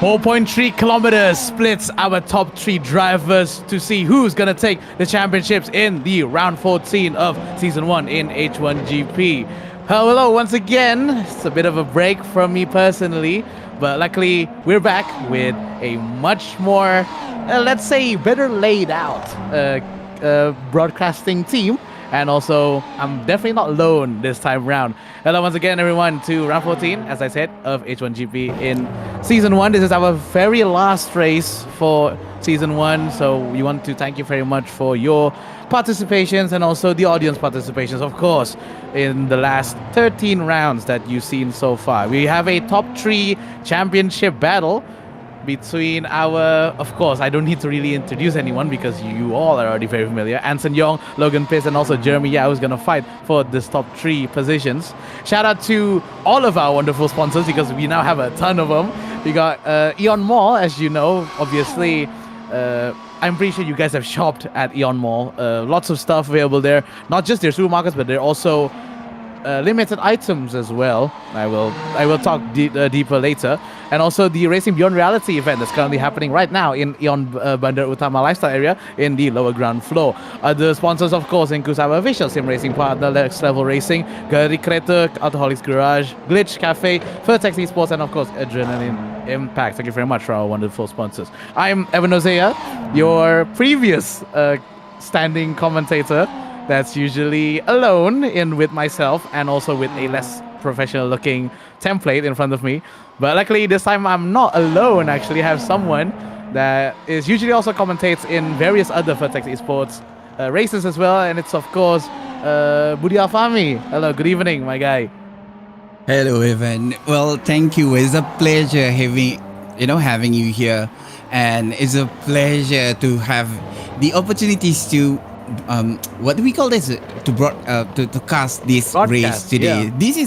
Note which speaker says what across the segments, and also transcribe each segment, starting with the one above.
Speaker 1: 4.3 kilometers splits our top 3 drivers to see who's going to take the championships in the round 14 of season 1 in H1GP. Hello once again. It's a bit of a break from me personally, but luckily we're back with a much more, let's say, better laid out broadcasting team. And also, I'm definitely not alone this time around. Hello once again, everyone, to round 14, as I said, of H1GP in season 1. This is our very last race for season 1. So we want to thank you very much for your participations and also the audience participations, of course, in the last 13 rounds that you've seen so far. We have a top 3 championship battle between our, of course, I don't need to really introduce anyone because you all are already very familiar. Anson Yong, Logan Piss, and also Jeremy Yao is going to fight for this top 3 positions. Shout out to all of our wonderful sponsors because we now have a ton of them. We got AEON Mall, as you know, obviously. I'm pretty sure you guys have shopped at AEON Mall. Lots of stuff available there. Not just their supermarkets, but they're also limited items as well. I will talk deeper later. And also the Racing Beyond Reality event that's currently happening right now in AEON Bandar Utama Lifestyle area in the lower ground floor. Other sponsors, of course, include our official sim racing partner, Next Level Racing, Gari Kreta, Alcoholics Garage, Glitch Cafe, Vertex Esports, and of course, Adrenaline Impact. Thank you very much for our wonderful sponsors. I'm Evan Ozea, your previous standing commentator that's usually alone in with myself and also with a less professional looking template in front of me. But luckily this time I'm not alone. Actually, I have someone that is usually also commentates in various other Vertex Esports races as well, and it's of course Budi Alfami. Hello, good evening, my guy.
Speaker 2: Hello, Evan. Well, thank you. It's a pleasure having you here, and it's a pleasure to have the opportunities to what do we call this? To cast this race today.
Speaker 1: Yeah.
Speaker 2: This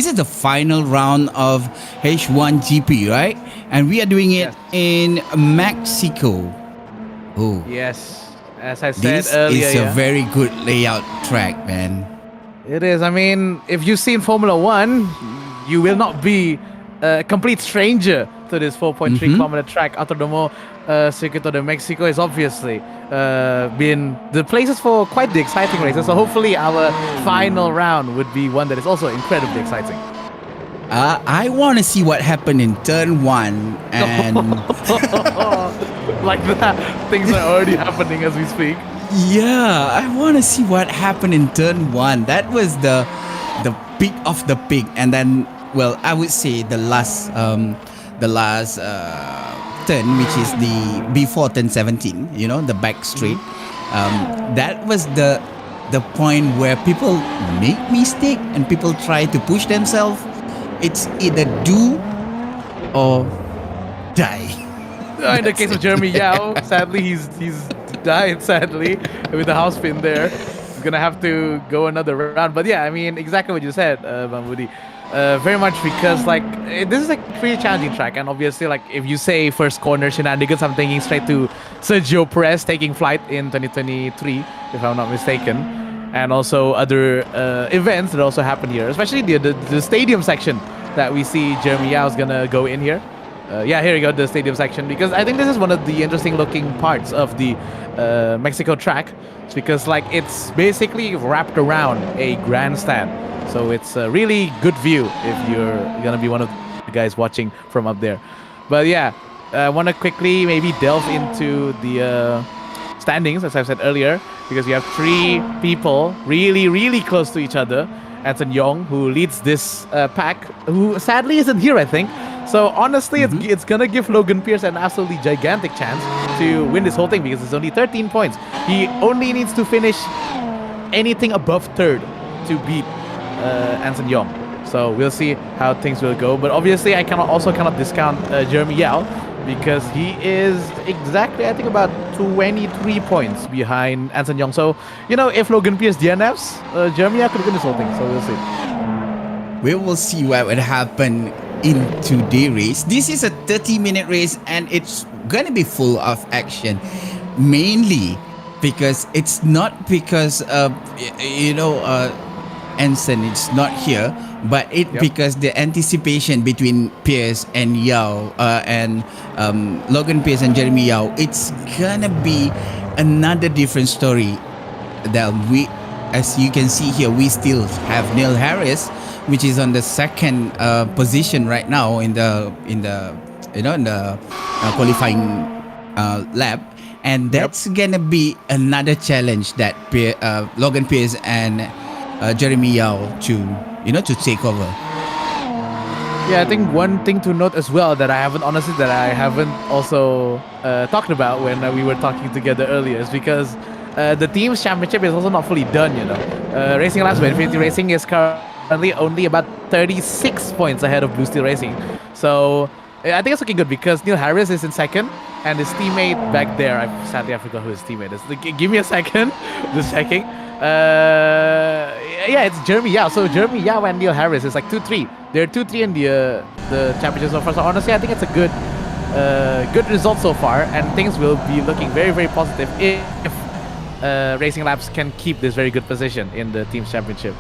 Speaker 2: is the final round of H1GP, right? And we are doing it in Mexico. Oh,
Speaker 1: yes. As I said
Speaker 2: this
Speaker 1: earlier,
Speaker 2: is a very good layout track, man.
Speaker 1: It is. I mean, if you've seen Formula One, you will not be a complete stranger to this 4.3 kilometer track. Autodromo Circuito de Mexico is obviously been the places for quite the exciting races. So hopefully our final round would be one that is also incredibly exciting.
Speaker 2: I want to see what happened in turn 1 and
Speaker 1: like that. Things are already happening as we speak.
Speaker 2: Yeah, I want to see what happened in turn 1. That was the peak of the peak, and then, well, I would say the last turn, which is the before turn 17, the back straight. That was the point where people make mistake and people try to push themselves. It's either do or die.
Speaker 1: In the case of Jeremy Yao, sadly he's died sadly with the house pin there. He's gonna have to go another round. But yeah, I mean, exactly what you said, Bambudi. Very much because this is a pretty challenging track, and obviously if you say first corner shenanigans, I'm thinking straight to Sergio Perez taking flight in 2023, if I'm not mistaken, and also other events that also happen here, especially the stadium section that we see Jeremy Yao is gonna go in here. Yeah, here we go, the stadium section, because I think this is one of the interesting looking parts of the Mexico track. It's because it's basically wrapped around a grandstand. So it's a really good view if you're going to be one of the guys watching from up there. But yeah, I want to quickly maybe delve into the standings, as I've said earlier, because we have 3 people really, really close to each other. Anson Yong, who leads this pack, who sadly isn't here, I think. So honestly, it's going to give Logan Pierce an absolutely gigantic chance to win this whole thing because it's only 13 points. He only needs to finish anything above 3rd to beat Anson Yong. So we'll see how things will go. But obviously, I cannot discount Jeremy Yao because he is exactly, I think, about 23 points behind Anson Yong. So, if Logan Pierce DNFs, Jeremy Yao could win this whole thing. So we'll see.
Speaker 2: We will see what would happen in today's race. This is a 30-minute race and it's gonna be full of action, mainly because it's not because Anson is not here, but
Speaker 1: Yep.
Speaker 2: because the anticipation between Pierce and Yao and Logan Pierce and Jeremy Yao, it's gonna be another different story. That we, as you can see here, we still have Neil Harris, which is on the second position right now in the qualifying lap, and that's gonna be another challenge that Logan Pierce and Jeremy Yao to take over.
Speaker 1: Yeah, I think one thing to note as well that I haven't also talked about when we were talking together earlier is because the team's championship is also not fully done, Racing Labs with Infinity Racing is currently only about 36 points ahead of Blue Steel Racing. So I think it's looking good because Neil Harris is in second and his teammate back there, sadly I forgot who his teammate is. Give me a second, just checking. Yeah, it's Jeremy Yao. So Jeremy Yao and Neil Harris is like 2-3. They're 2-3 in the championship so far. So honestly, I think it's a good result so far, and things will be looking very, very positive if Racing Labs can keep this very good position in the team's championship.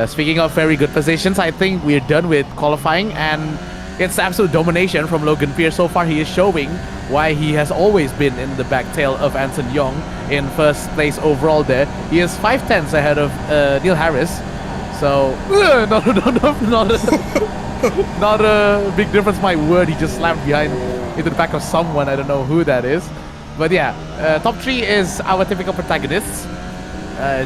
Speaker 1: Speaking of very good positions, I think we're done with qualifying, and it's absolute domination from Logan Pierce. So far, he is showing why he has always been in the back tail of Anson Young in first place overall there. He is 5/10 ahead of Neil Harris. So, not a big difference, my word. He just slammed behind into the back of someone. I don't know who that is. But yeah, top 3 is our typical protagonists.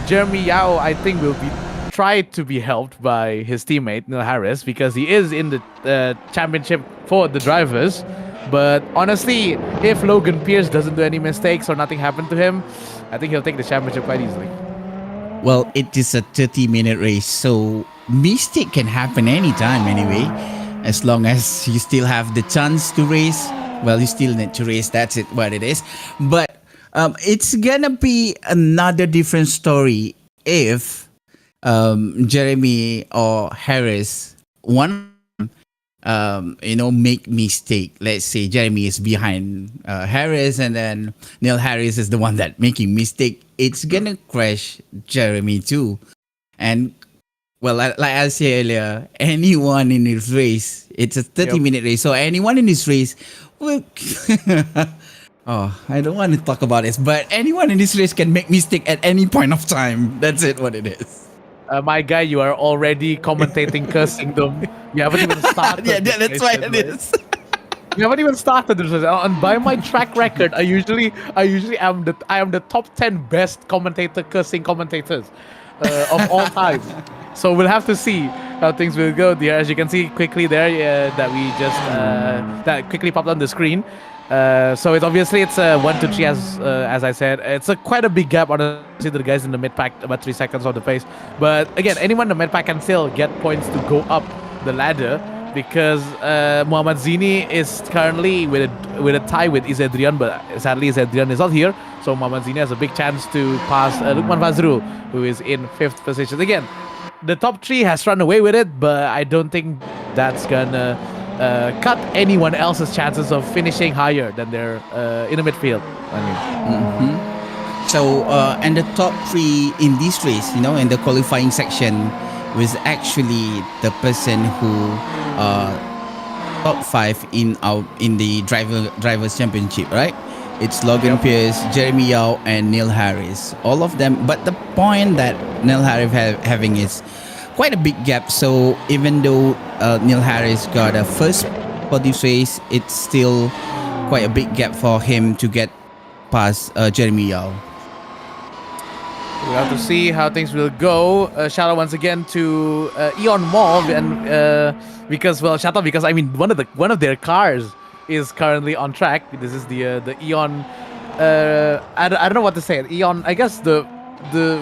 Speaker 1: Jeremy Yao, I think, will be tried to be helped by his teammate Neil Harris because he is in the championship for the drivers. But honestly, if Logan Pierce doesn't do any mistakes or nothing happened to him, I think he'll take the championship quite easily.
Speaker 2: Well, it is a 30-minute race, so mistake can happen anytime anyway. As long as you still have the chance to race, well, you still need to race. That's it, what it is. But it's gonna be another different story if Jeremy or Harris make mistake. Let's say Jeremy is behind Harris, and then Neil Harris is the one that making mistake. It's gonna crash Jeremy too. And well, like I said earlier, anyone in this race, it's a 30-minute race. So anyone in this race will. Oh, I don't want to talk about this, but anyone in this race can make mistake at any point of time. That's it, what it is.
Speaker 1: My guy, you are already commentating cursing them. You haven't even started.
Speaker 2: Yeah, that's why it is.
Speaker 1: You haven't even started this race. And by my track record, I usually am the top 10 best cursing commentators of all time. So we'll have to see how things will go there. As you can see quickly there, that we just that quickly popped on the screen. So it's 1 to 3 as I said. It's quite a big gap honestly to the guys in the mid pack, about 3 seconds on the pace. But again, anyone in the mid pack can still get points to go up the ladder because Muhammad Zini is currently with a tie with Izadrian, but sadly Izadrian is not here. So Muhammad Zini has a big chance to pass Lukman Fazrul, who is in 5th position. Again, the top 3 has run away with it, but I don't think that's gonna cut anyone else's chances of finishing higher than their in the midfield. I mean.
Speaker 2: So, and the top 3 in this race, in the qualifying section, was actually the person who top 5 in the drivers championship, right? It's Logan Pierce, Jeremy Yao, and Neil Harris. All of them. But the point that Neil Harris having is quite a big gap. So even though Neil Harris got a first for this race, it's still quite a big gap for him to get past Jeremy Yao.
Speaker 1: We'll have to see how things will go. Shout out once again to AEON Mall, and shout out because I mean one of their cars is currently on track. This is the AEON. I don't know what to say. AEON, I guess the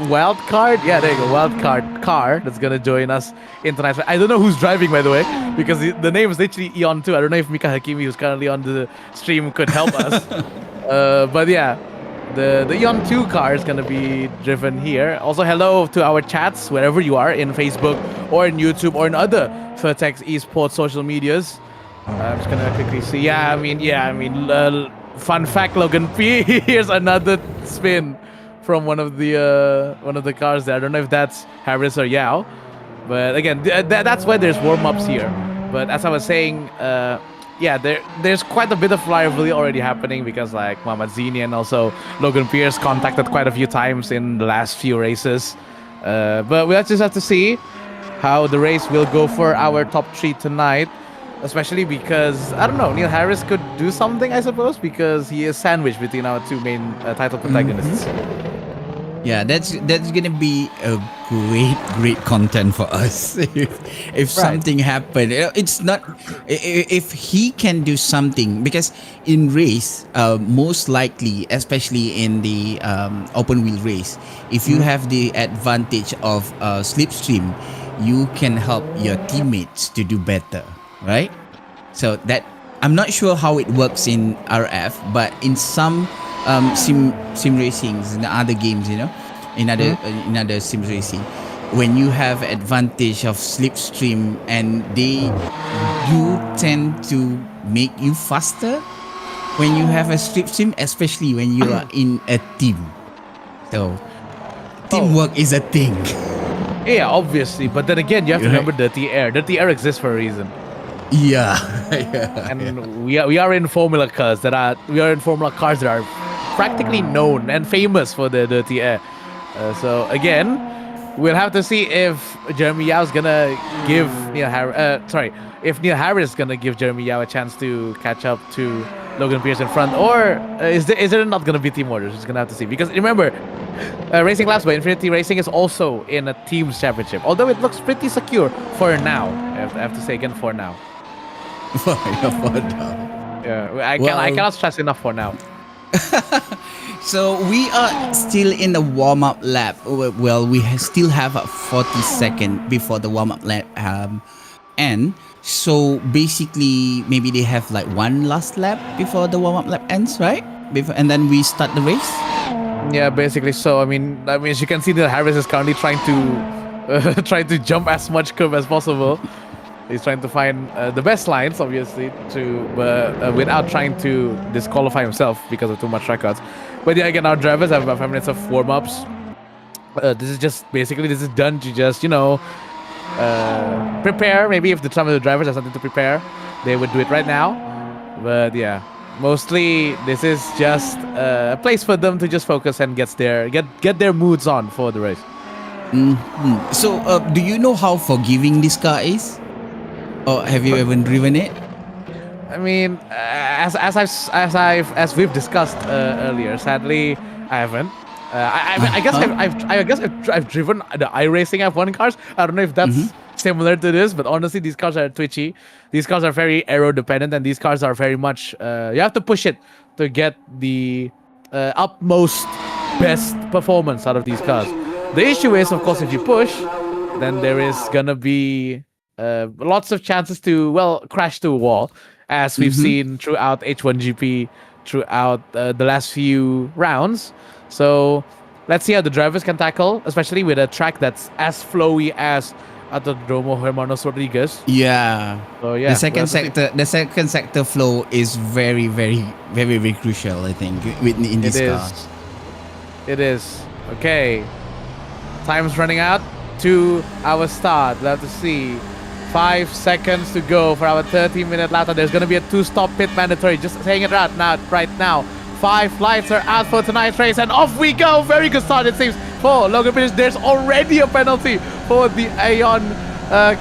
Speaker 1: wild card. Yeah, there you go. Wild card car that's gonna join us in tonight's. I don't know who's driving, by the way, because the name is literally AEON too. I don't know if Mika Hakimi, who's currently on the stream, could help us. But yeah. The AEON 2 car is going to be driven here. Also, hello to our chats, wherever you are, in Facebook or in YouTube or in other Vertex Esports social medias. I'm just going to quickly see. Fun fact, Logan P. Here's another spin from one of the cars there. I don't know if that's Harris or Yao. But again, that's why there's warm-ups here. But as I was saying, yeah, there's quite a bit of rivalry already happening because like Muhammad Zini and also Logan Pierce contacted quite a few times in the last few races. But we'll just have to see how the race will go for our top 3 tonight. Especially because, I don't know, Neil Harris could do something, I suppose, because he is sandwiched between our 2 main title protagonists.
Speaker 2: Yeah, that's gonna be a great content for us if something happened. It's not if he can do something, because in race, most likely, especially in the open wheel race, if you have the advantage of slipstream, you can help your teammates to do better, right? So that I'm not sure how it works in RF, but in some sim racings and other games, in other sim racing, when you have advantage of slipstream, and they do tend to make you faster when you have a slipstream, especially when you are in a team. So teamwork is a thing.
Speaker 1: Yeah, obviously. But then again, you have to remember Dirty Air. Dirty Air exists for a reason.
Speaker 2: Yeah.
Speaker 1: And we are in Formula cars that are practically known and famous for the Dirty Air. So again, we'll have to see if Jeremy Yao's gonna give if Neil Harris is gonna give Jeremy Yao a chance to catch up to Logan Pierce in front, or is there not gonna be team orders? We're just gonna have to see, because remember, Racing Labs by Infinity Racing is also in a teams championship, although it looks pretty secure for now. I have to say again, for now.
Speaker 2: For now.
Speaker 1: Yeah, I cannot stress enough for now.
Speaker 2: So we are still in the warm-up lap. Well, we still have a 40 seconds before the warm-up lap end. So basically, maybe they have like one last lap before the warm-up lap ends, right? And then we start the race.
Speaker 1: Yeah, basically. So I mean, as you can see, that Harris is currently trying to jump as much curve as possible. He's trying to find the best lines, obviously, without trying to disqualify himself because of too much records. But yeah, again, our drivers have about 5 minutes of warm-ups. This is done to just, prepare. Maybe if some of the drivers have something to prepare, they would do it right now. But yeah, mostly this is just a place for them to just focus and get their moods on for the race.
Speaker 2: Mm-hmm. So, do you know how forgiving this car is? Or have you ever driven it?
Speaker 1: I mean, as we've discussed earlier, sadly, I haven't. I guess I've driven the iRacing F1 cars. I don't know if that's similar to this, but honestly, these cars are twitchy. These cars are very aero dependent, and these cars are very much you have to push it to get the utmost best performance out of these cars. The issue is, of course, if you push, then there is gonna be lots of chances to crash to a wall, as we've seen throughout H1GP, throughout the last few rounds. So let's see how the drivers can tackle, especially with a track that's as flowy as Autodromo Hermanos Rodriguez.
Speaker 2: Yeah.
Speaker 1: So yeah,
Speaker 2: the second sector flow is very, very, very, very crucial, I think, in these cars.
Speaker 1: It is. Okay. Time's running out to our start. We'll have to see. 5 seconds to go for our 30-minute lap. There's going to be a 2-stop pit mandatory. Just saying it right now. 5 lights are out for tonight's race, and off we go. Very good start, it seems, for Logan Pierce. There's already a penalty for the AEON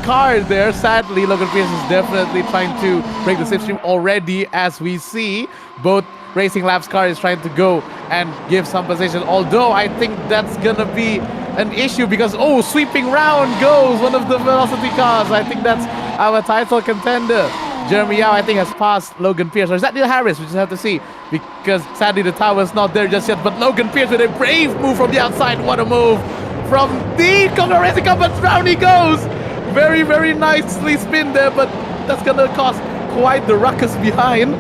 Speaker 1: car there. Sadly, Logan Pierce is definitely trying to break the slipstream already, as we see. Both Racing Labs car is trying to go and give some position, although I think that's going to be an issue because, sweeping round goes one of the velocity cars. I think that's our title contender. Jeremy Yao, I think, has passed Logan Pierce. Or is that Neil Harris? We just have to see, because sadly the tower's not there just yet. But Logan Pierce with a brave move from the outside. What a move from the Congo Racing Cup, but round he goes. Very, very nicely spin there, but that's going to cause quite the ruckus behind.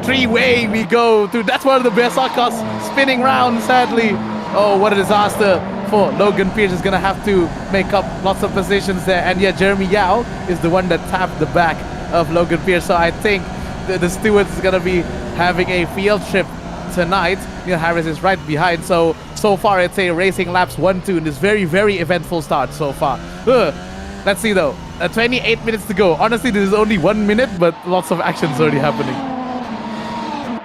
Speaker 1: 3-way we go to. That's one of the best cars spinning round, sadly. Oh, what a disaster for Logan Pierce. Is going to have to make up lots of positions there. And yeah, Jeremy Yao is the one that tapped the back of Logan Pierce. So I think the stewards is going to be having a field trip tonight. Neil Harris is right behind. So far it's a Racing Laps 1-2 in this very, very eventful start so far. Let's see though. 28 minutes to go. Honestly, this is only 1 minute, but lots of actions already happening.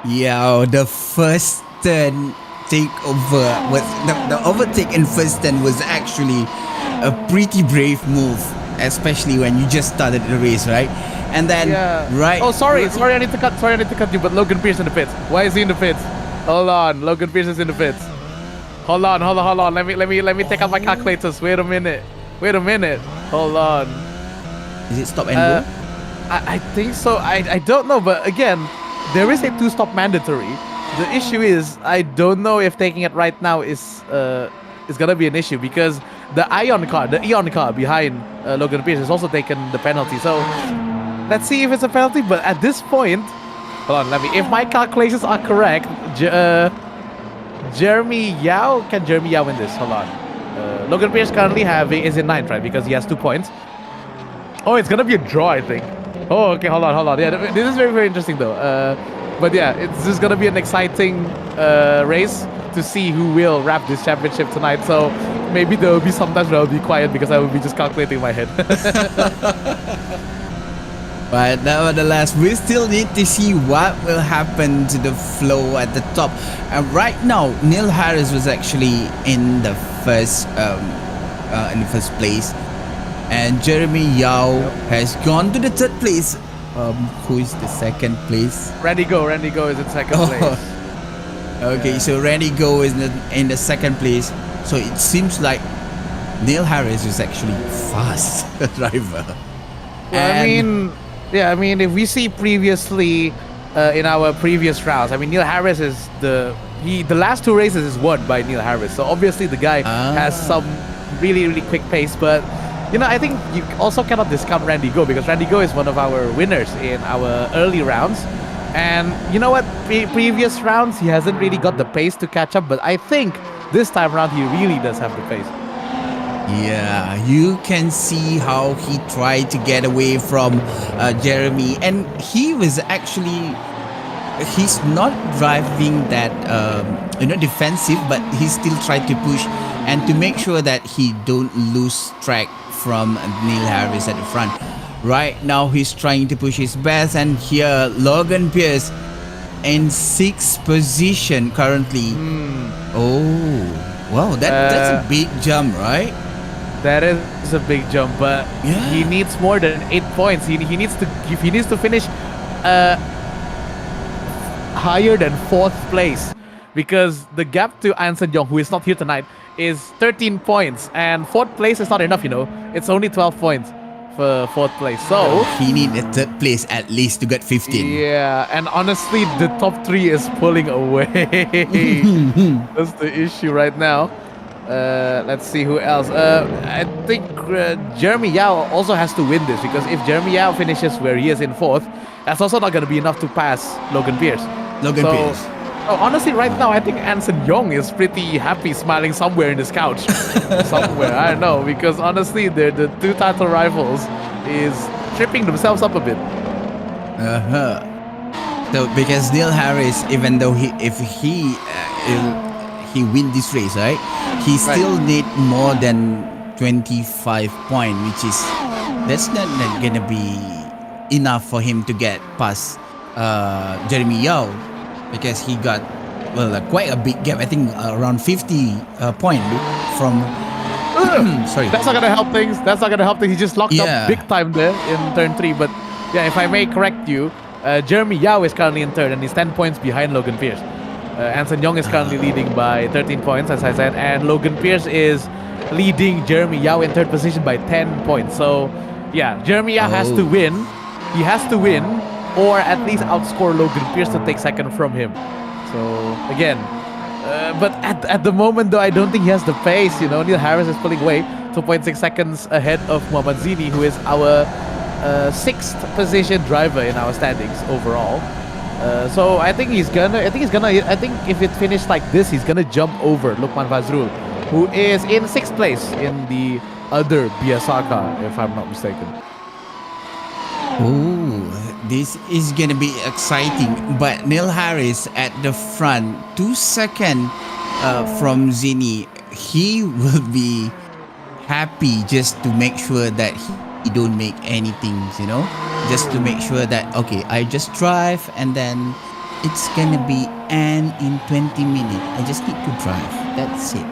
Speaker 2: Yeah, the first turn takeover was the overtake in first turn was actually a pretty brave move, especially when you just started the race, right? And then right.
Speaker 1: Oh, sorry, I need to cut you. But Logan Pierce in the pits. Why is he in the pits? Hold on, Logan Pierce is in the pits. Hold on. Let me take out my calculators. Wait a minute. Hold on.
Speaker 2: Is it stop and go?
Speaker 1: I think so. I don't know, but again, there is a 2-stop mandatory. The issue is I don't know if taking it right now is gonna be an issue because the AEON car behind Logan Pierce has also taken the penalty. So let's see if it's a penalty. But at this point, hold on. If my calculations are correct, Jeremy Yao win this? Hold on. Logan Pierce currently is in 9th, right? Because he has 2 points. Oh, it's gonna be a draw, I think. Oh, okay. Hold on. Yeah, this is very, very interesting though. But yeah, it's just gonna be an exciting race to see who will wrap this championship tonight. So maybe there will be sometimes where I'll be quiet because I will be just calculating in my head.
Speaker 2: But nevertheless, we still need to see what will happen to the flow at the top. And right now, Neil Harris was actually in the first place, and Jeremy Yao has gone to the 3rd place. Who is the 2nd place?
Speaker 1: Randy Go is in 2nd place.
Speaker 2: Okay, so Randy Go is in the 2nd place. So it seems like Neil Harris is actually fast driver.
Speaker 1: Well, I mean, if we see previously in our previous rounds, I mean, Neil Harris is the last 2 races is won by Neil Harris. So obviously the guy has some really, really quick pace. But you know, I think you also cannot discount Randy Go because Randy Go is one of our winners in our early rounds. And you know what? Previous rounds, he hasn't really got the pace to catch up. But I think this time around, he really does have the pace.
Speaker 2: Yeah, you can see how he tried to get away from Jeremy, and he was actually, he's not driving that defensive, but he still tried to push and to make sure that he don't lose track from Neil Harris at the front. Right now he's trying to push his best, and here Logan Pierce in 6th position currently. Oh wow, that's a big jump, right?
Speaker 1: That is a big jump, but he needs more than 8 points. He needs to finish higher than 4th place, because the gap to Anson Yong, who is not here tonight, is 13 points, and 4th place is not enough. You know, it's only 12 points for 4th place. So
Speaker 2: he needs a 3rd place at least to get 15.
Speaker 1: Yeah, and honestly, the top 3 is pulling away. That's the issue right now. Let's see who else. I think Jeremy Yao also has to win this, because if Jeremy Yao finishes where he is in 4th, that's also not going to be enough to pass Logan Pierce.
Speaker 2: Pierce.
Speaker 1: Oh, honestly, right now, I think Anson Yong is pretty happy, smiling somewhere in his couch. Somewhere, I don't know, because honestly, the 2 title rivals is tripping themselves up a bit.
Speaker 2: So because Neil Harris, even though if he win this race, right, he still need more than 25 points, which is that's not gonna be enough for him to get past Jeremy Yao, because he got quite a big gap. I think around 50 point from. Sorry,
Speaker 1: that's not gonna help things. He just locked up big time there in turn 3. But yeah, if I may correct you, Jeremy Yao is currently in 3rd and he's 10 points behind Logan Pierce. Anson Yong is currently leading by 13 points, as I said, and Logan Pierce is leading Jeremy Yao in 3rd position by 10 points. So yeah, Jeremy Yao has to win. He has to win, or at least outscore Logan Pierce to take 2nd from him. So again, but at the moment though, I don't think he has the pace. You know, Neil Harris is pulling away 2.6 seconds ahead of Muhammad Zini, who is our 6th position driver in our standings overall. So I think if it finished like this, he's gonna jump over Lukman Fazrul, who is in 6th place in the other Biasaka, if I'm not mistaken.
Speaker 2: Oh, this is gonna be exciting. But Neil Harris at the front, 2 seconds from Zini. He will be happy just to make sure that he don't make anything, just to make sure that okay, I just drive and then it's gonna be end in 20 minutes. I just need to drive. That's it.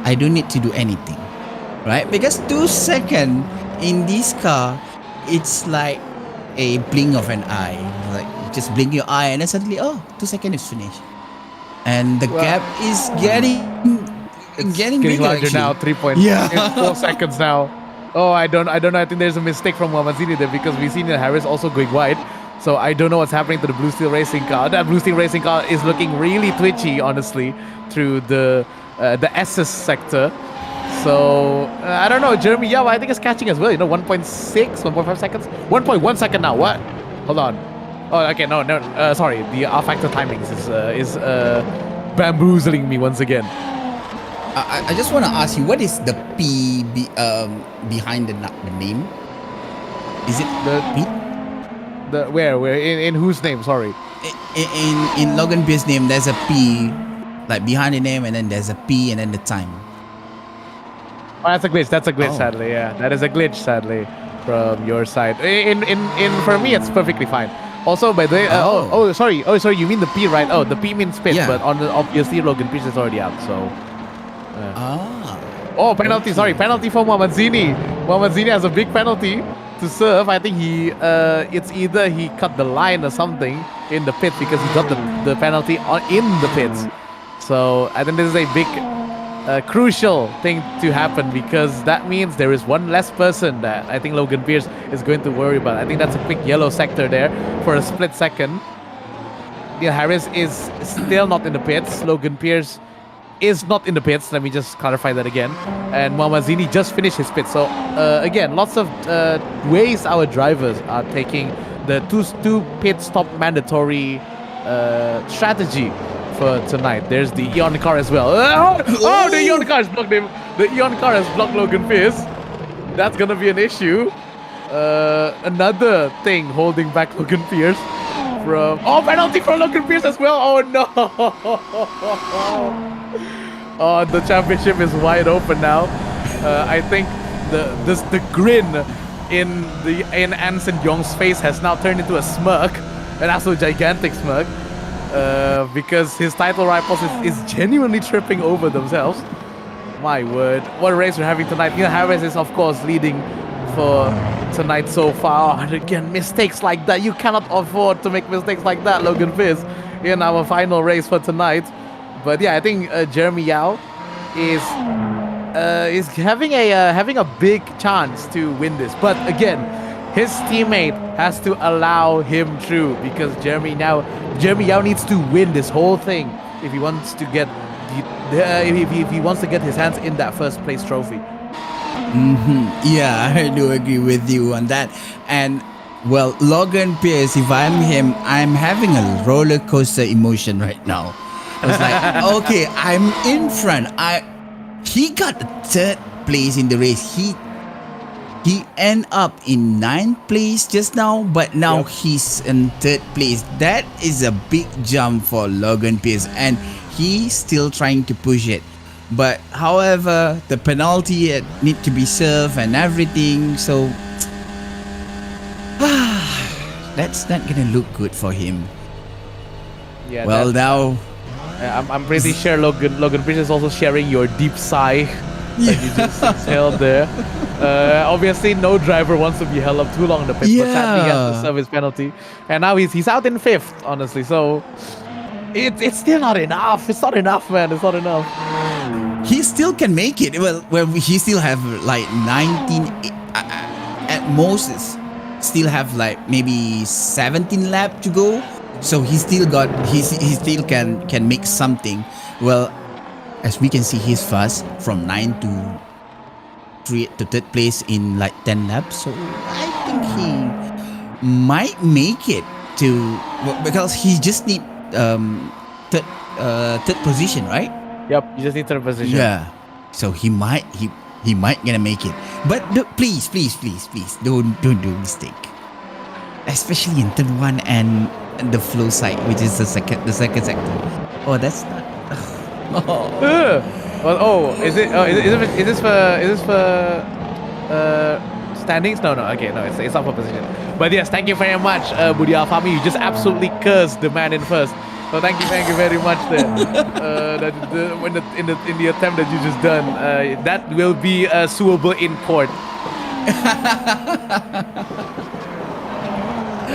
Speaker 2: I don't need to do anything, right? Because 2 seconds in this car, it's like a blink of an eye. Like just blink your eye and then suddenly, 2 seconds is finished. And the gap is getting bigger
Speaker 1: larger
Speaker 2: actually.
Speaker 1: now. 4 seconds now. Oh, I don't know. I think there's a mistake from Mazzini there because we've seen Harris also going wide. So I don't know what's happening to the Blue Steel Racing car. That Blue Steel Racing car is looking really twitchy, honestly, through the SS sector. So I don't know. Jeremy Yao, I think is catching as well. 1.6, 1.5 seconds, 1.1 second now. What? Hold on. Oh, okay. No. Sorry. The R factor timings is bamboozling me once again.
Speaker 2: I just want to ask you, what is the P behind the name? Is it
Speaker 1: The
Speaker 2: P?
Speaker 1: Where in whose name? Sorry.
Speaker 2: In Logan Pierce's name, there's a P, like behind the name, and then there's a P, and then the time.
Speaker 1: Oh, that's a glitch.
Speaker 2: Oh.
Speaker 1: Sadly, yeah, that is a glitch. Sadly, from your side. In for me, it's perfectly fine. Also, by the way, sorry. You mean the P, right? Oh, the P means pit,
Speaker 2: Yeah.
Speaker 1: but obviously Logan Pierce is already out. So. Oh, penalty.
Speaker 2: Okay.
Speaker 1: Sorry, penalty for Mazzini. Mazzini has a big penalty to serve. I think it's either he cut the line or something in the pit because he got the penalty in the pits. So I think this is a big, crucial thing to happen because that means there is one less person that I think Logan Pierce is going to worry about. I think that's a quick yellow sector there for a split second. Harris is still not in the pits. Logan Pierce is not in the pits. Let me just clarify that again. And Mazzini just finished his pit. So again, lots of ways our drivers are taking the two pit stop mandatory strategy for tonight. There's the AEON car as well. Oh, the AEON car has blocked him. The AEON car has blocked Logan Pierce. That's gonna be an issue. Another thing holding back Logan Pierce from penalty for Logan Pierce as well. Oh no. Oh, the championship is wide open now. I think the grin in Anson Yong's face has now turned into a smirk, an absolute gigantic smirk, because his title rivals is genuinely tripping over themselves. My word, what a race we're having tonight. Harris is of course leading for tonight so far. And again, mistakes like that, you cannot afford to make mistakes like that, Logan Pierce, in our final race for tonight. But yeah, I think Jeremy Yao is having a big chance to win this. But again, his teammate has to allow him through because Jeremy Yao needs to win this whole thing if he wants to get if he wants to get his hands in that first place trophy.
Speaker 2: Yeah, I do agree with you on that. And well, Logan Pierce, if I'm him, I'm having a roller coaster emotion right now. I was like, okay, I'm in front. He got the third place in the race. He ended up in 9th place just now, but now he's in 3rd place. That is a big jump for Logan Pierce, and he's still trying to push it. But however, the penalty need to be served and everything, so that's not gonna look good for him.
Speaker 1: Yeah.
Speaker 2: Well, now
Speaker 1: I'm pretty sure Logan Pierce is also sharing your deep sigh that you just exhaled there. Obviously, no driver wants to be held up too long in the pit, but sadly he has to serve his penalty. And now he's out in 5th, honestly. So it's still not enough. It's not enough, man. It's not enough.
Speaker 2: He still can make it. Well, he still have like 19 at most. Still have like maybe 17 laps to go. So he still can make something. Well, as we can see, he's fast from 9 to 3rd place in like 10 laps. So I think he might make it to, because he just need third position, right?
Speaker 1: Yep, you just need 3rd position.
Speaker 2: Yeah. So he might gonna make it. But please don't do mistake. Especially in turn 1 and the flow side, which is the second sector. Oh, that's not.
Speaker 1: Well, oh, is it? Oh, is this for standings? No, no. Okay, no, it's not for position. But yes, thank you very much, Budi Alfami. You just absolutely cursed the man in first. So thank you very much. There, in the attempt that you just done, that will be suable in court.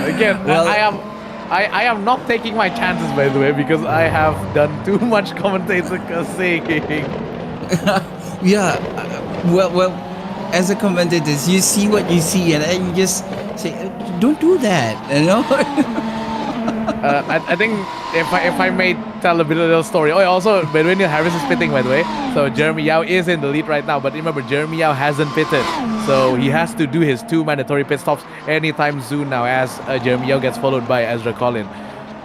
Speaker 1: Again,
Speaker 2: Well-
Speaker 1: I am not taking my chances, by the way, because I have done too much commentator cursing.
Speaker 2: Yeah, well, as a commentator, you see what you see, and then you just say, "Don't do that," you know.
Speaker 1: I think if I may tell a little story. Oh, also, by the way, Neil Harris is pitting, by the way. So Jeremy Yao is in the lead right now. But remember, Jeremy Yao hasn't pitted. So he has to do his 2 mandatory pit stops anytime soon now as Jeremy Yao gets followed by Ezra Collin.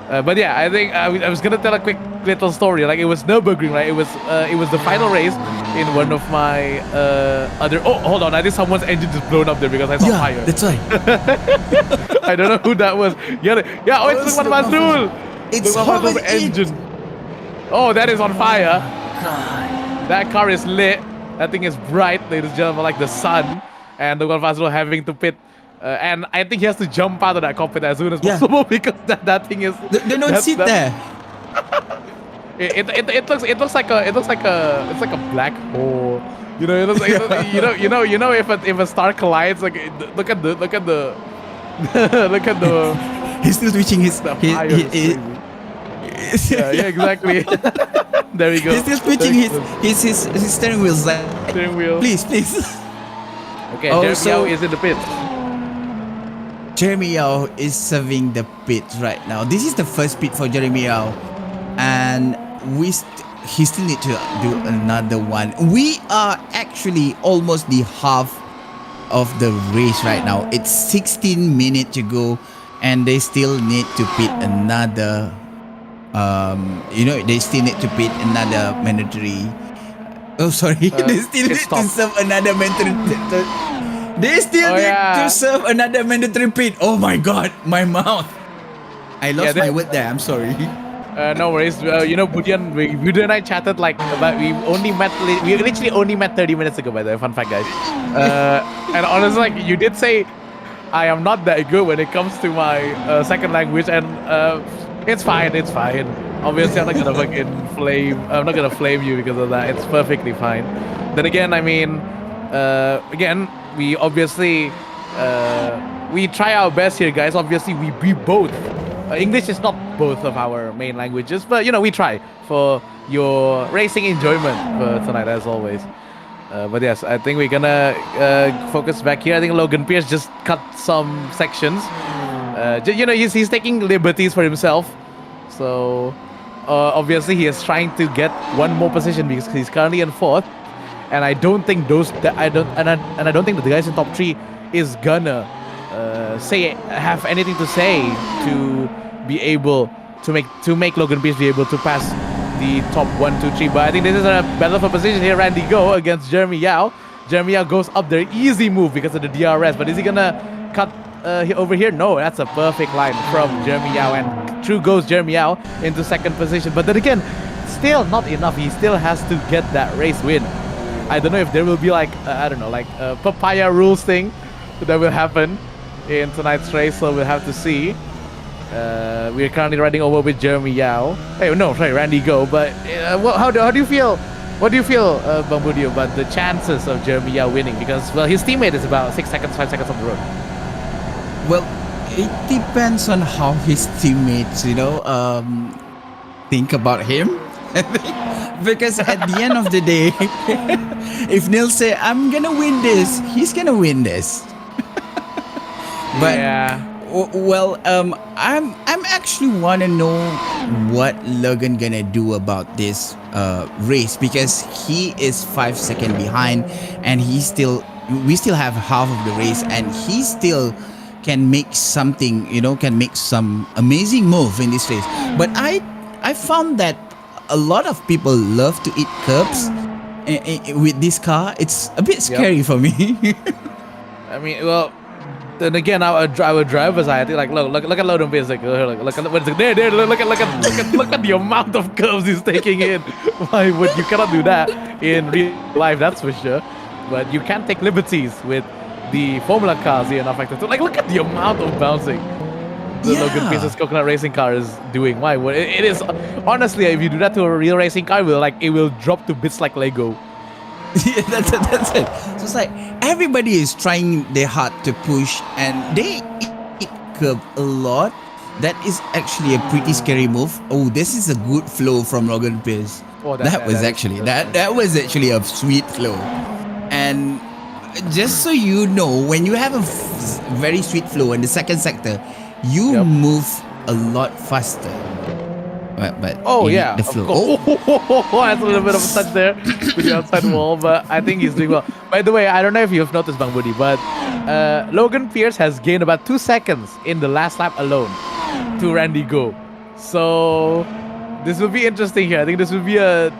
Speaker 1: But yeah, I think I was going to tell a quick little story. Like, it was Nürburgring, right? It was the final race in one of my other... Oh, hold on. I think someone's engine just blown up there because I saw fire.
Speaker 2: Yeah, that's right.
Speaker 1: I don't know who that was. Yeah, oh, it's Lukman Fazrul.
Speaker 2: It's
Speaker 1: Lukman Fazrul
Speaker 2: Hobbit
Speaker 1: engine. Oh, that is on fire. That car is lit. That thing is bright, ladies and gentlemen, like the sun. And Lukman Fazrul having to pit. And I think he has to jump out of that cockpit as soon as possible because that thing is...
Speaker 2: They don't sit there.
Speaker 1: It looks like a black hole. You know, it looks like, you know if a star collides, like look at the look at the
Speaker 2: He's still twitching his.
Speaker 1: fire is crazy. Yeah, exactly. There we go.
Speaker 2: He's still twitching his steering wheels. Like,
Speaker 1: Steering wheel.
Speaker 2: please.
Speaker 1: Okay,
Speaker 2: Oh,
Speaker 1: Jeremy
Speaker 2: so-
Speaker 1: Yao is in the pit.
Speaker 2: Jeremy Yao is serving the pit right now. This is the first pit for Jeremy Yao, and he still need to do another one. We are actually almost the half of the race right now. It's 16 minutes to go, and they still need to pit another. They still need to pit another mandatory. Oh, sorry. They still need to serve another mandatory. They still need to serve another mandatory pit. Oh my god, my mouth. I lost my word there. I'm sorry.
Speaker 1: No worries. Budi and I chatted like about we literally only met 30 minutes ago, by the way. Fun fact, guys. And honestly, like, you did say I am not that good when it comes to my second language, and it's fine. Obviously, I'm not gonna flame you because of that. It's perfectly fine. Then again, I mean, we obviously we try our best here, guys. Obviously, we both. English is not both of our main languages, but we try for your racing enjoyment for tonight, as always. But yes, I think we're gonna focus back here. I think Logan Pierce just cut some sections. He's taking liberties for himself. So obviously he is trying to get one more position because he's currently in fourth. And I don't think I don't think that the guys in top 3 is gonna have anything to say to be able to make Logan Pierce be able to pass the top 1, 2, 3. But I think this is a battle for position here. Randy Go against Jeremy Yao. Jeremy Yao goes up there, easy move because of the DRS. But is he gonna cut over here? No, that's a perfect line from Jeremy Yao, and through goes Jeremy Yao into second position. But then again, still not enough. He still has to get that race win. I don't know if there will be like a papaya rules thing that will happen in tonight's race, so we'll have to see. We're currently riding over with Jeremy Yao. Hey, no, sorry, Randy Go. But how do you feel? What do you feel, Bang Budi, about the chances of Jeremy Yao winning? Because his teammate is about 5 seconds on the road.
Speaker 2: Well, it depends on how his teammates, think about him. Because at the end of the day, if Neil say I'm gonna win this, he's gonna win this. But I'm actually wanna know what Logan gonna do about this race, because he is 5 seconds behind, and we still have half of the race, and he still can make something, can make some amazing move in this race. But I found that a lot of people love to eat curbs with this car. It's a bit scary for me.
Speaker 1: I mean, well, then again, our drivers, I think, like, look at Logan Pierce, like, look at what's there, look at the amount of curves he's taking in. Why would you cannot do that in real life? That's for sure. But you can take liberties with the Formula cars here in our Factor 2. Like, look at the amount of bouncing the Logan Pierce's coconut racing car is doing. Why? It is honestly, if you do that to a real racing car, it will drop to bits like Lego.
Speaker 2: Yeah, that's it. So it's like everybody is trying their hard to push, and they eat curb a lot. That is actually a pretty scary move. Oh, this is a good flow from Logan Pierce.
Speaker 1: Oh,
Speaker 2: that was actually a sweet flow. And just so you know, when you have a very sweet flow in the second sector, you move a lot faster. But
Speaker 1: the flow. That's a little bit of a touch there with the outside wall, but I think he's doing well. By the way, I don't know if you've noticed, Bang Budi, but Logan Pierce has gained about 2 seconds in the last lap alone to Randy Go. So this will be interesting here. I think this will be a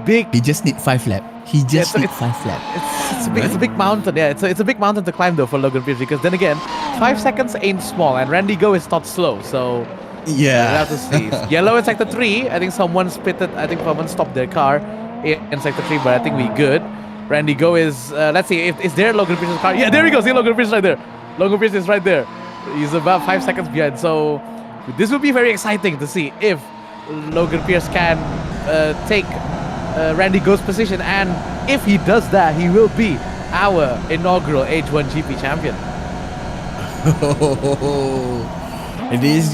Speaker 1: big.
Speaker 2: He just need 5 laps. He just needs 5 laps.
Speaker 1: It's a big mountain. Yeah, it's a big mountain to climb though for Logan Pierce, because then again, 5 seconds ain't small, and Randy Go is not slow. So
Speaker 2: yeah,
Speaker 1: we'll have to see. Yellow in sector 3. I think someone stopped their car in sector 3, but I think we good. Randy Go is let's see if is there Logan Pierce's car. Yeah, there we go. See Logan Pierce right there. Logan Pierce is right there. He's about 5 seconds behind. So this will be very exciting to see if Logan Pierce can take Randy Go's position, and if he does that, he will be our inaugural H1GP champion.
Speaker 2: This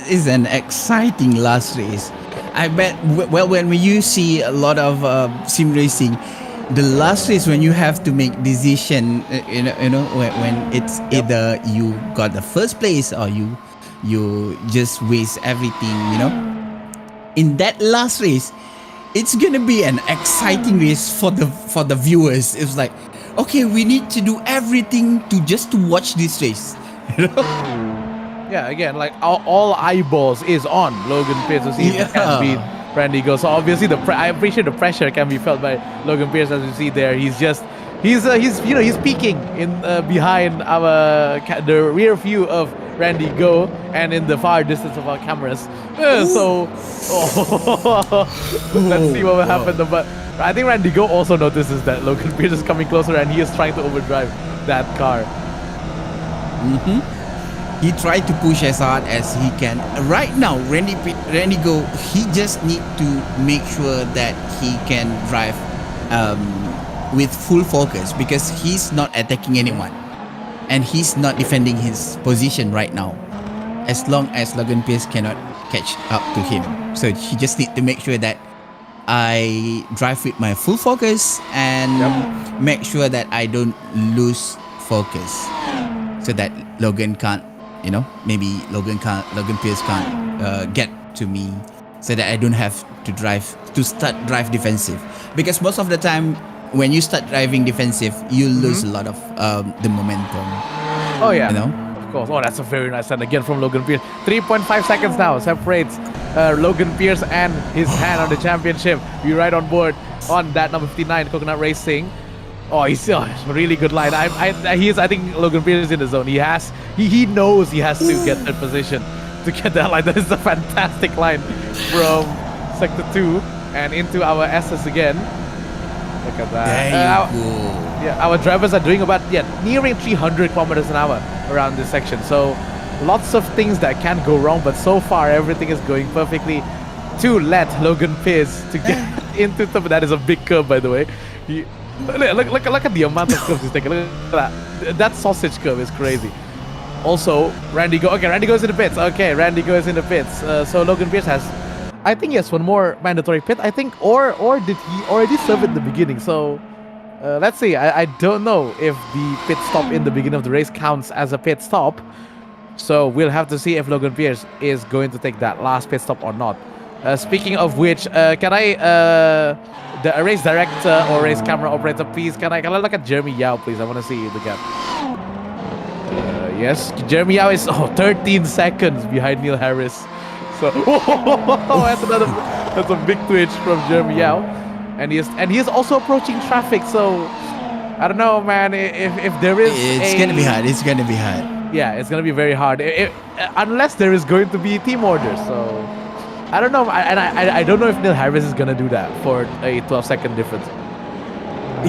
Speaker 2: is an exciting last race. I bet. Well, when you see a lot of sim racing, the last race when you have to make decision, when it's either you got the first place or you just waste everything, In that last race, it's gonna be an exciting race for the viewers. It's like, okay, we need to do everything to watch this race.
Speaker 1: Yeah, again, like all eyeballs is on Logan Pierce to see if he can beat Randy Go. So obviously, I appreciate the pressure can be felt by Logan Pierce, as you see there. He's peeking in behind the rear view of Randy Go and in the far distance of our cameras. Let's see what will happen. But I think Randy Go also notices that Logan Pierce is coming closer, and he is trying to overdrive that car.
Speaker 2: He tried to push as hard as he can. Right now, Randy Go, he just need to make sure that he can drive with full focus, because he's not attacking anyone and he's not defending his position right now, as long as Logan Pierce cannot catch up to him. So he just need to make sure that I drive with my full focus and make sure that I don't lose focus, so that Logan can't, maybe Logan Pierce can't get to me, so that I don't have to start drive defensive. Because most of the time, when you start driving defensive, you lose a lot of the momentum.
Speaker 1: Oh yeah, of course. Oh, that's a very nice stand again from Logan Pierce. 3.5 seconds now separates Logan Pierce and his hand on the championship. We ride on board on that number 59 Coconut Racing. Oh, he's a really good line. I think Logan Pierce is in the zone. He knows he has to get that position to get that line. That is a fantastic line from sector 2 and into our S's again. Look at that.
Speaker 2: There you go.
Speaker 1: Yeah, our drivers are doing about nearing 300 kilometers an hour around this section. So lots of things that can go wrong, but so far everything is going perfectly to let Logan Pierce to get into the. That is a big curve, by the way. Look at the amount of curves he's taking. Look at that. That sausage curve is crazy. Also, Randy Go. Okay, Randy goes in the pits. Okay, Randy goes in the pits. So Logan Pierce has, I think, yes, one more mandatory pit. I think, or did he already serve it in the beginning? So let's see. I don't know if the pit stop in the beginning of the race counts as a pit stop. So we'll have to see if Logan Pierce is going to take that last pit stop or not. Speaking of which, can I, the race director or race camera operator, please, can I look at Jeremy Yao, please? I want to see the gap. Yes, Jeremy Yao is 13 seconds behind Neil Harris. So that's a big twitch from Jeremy Yao, and he is also approaching traffic. So I don't know, man. If there is
Speaker 2: It's gonna be hard. It's gonna be hard.
Speaker 1: yeah, it's gonna be very hard. Unless there is going to be team orders. So I don't know. I don't know if Neil Harris is gonna do that for a 12-second difference.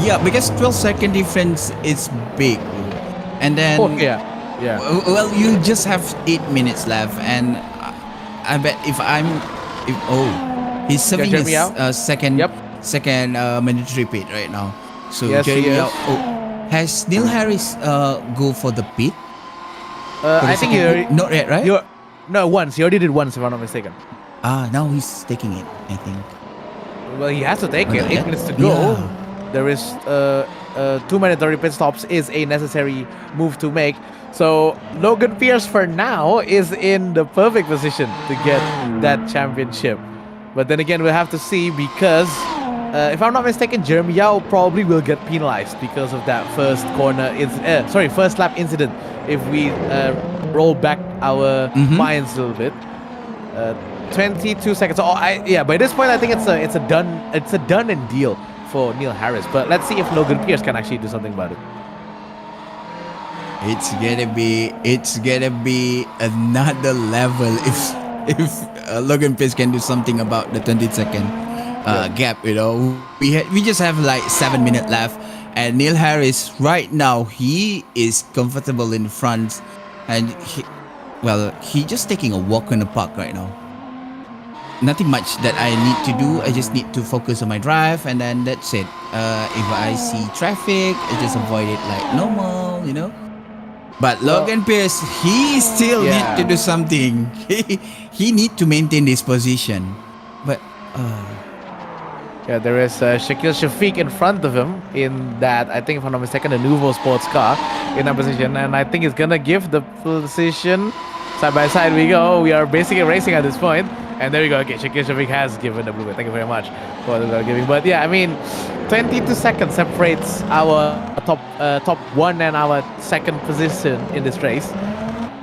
Speaker 2: Yeah, because 12-second difference is big, and then
Speaker 1: Oh yeah, yeah.
Speaker 2: well, you just have 8 minutes left, and I bet if he's serving
Speaker 1: Jeremy
Speaker 2: his
Speaker 1: out?
Speaker 2: second
Speaker 1: Yep.
Speaker 2: mandatory pit right now. So
Speaker 1: Yes, he
Speaker 2: Jeremy
Speaker 1: is.
Speaker 2: out. Has Neil Harris go for the pit? For the
Speaker 1: I think
Speaker 2: second
Speaker 1: he
Speaker 2: pit? Not yet, right?
Speaker 1: no, once. He already did once, if I'm not mistaken.
Speaker 2: Now he's taking it, I think.
Speaker 1: Well, he has to take
Speaker 2: Oh,
Speaker 1: it.
Speaker 2: not
Speaker 1: 8
Speaker 2: yet?
Speaker 1: minutes to go.
Speaker 2: Yeah.
Speaker 1: There is 2 mandatory pit stops is a necessary move to make. So Logan Pierce for now is in the perfect position to get that championship. But then again, we'll have to see because if I'm not mistaken, Jeremy Yao probably will get penalized because of that first first lap incident. If we roll back our minds a little bit. 22 seconds. By this point, I think it's a done and deal for Neil Harris. But let's see if Logan Pierce can actually do something about it.
Speaker 2: It's gonna be another level if Logan Pierce can do something about the 20-second gap. You know, we just have like 7 minutes left, and Neil Harris right now he is comfortable in front, and he just taking a walk in the park right now. Nothing much that I need to do. I just need to focus on my drive, and then that's it. If I see traffic, I just avoid it like normal, you know. But Logan Pierce, he still need to do something. He need to maintain this position. But
Speaker 1: there is Shakil Shafiq in front of him in that, I think if I'm not mistaken, the Nuvo sports car in that position, and I think it's gonna give the position. Side by side we go. We are basically racing at this point. And there we go. Okay, Shakil Shafiq has given the blue. Thank you very much for the giving. But yeah, I mean, 22 seconds separates our top one and our second position in this race.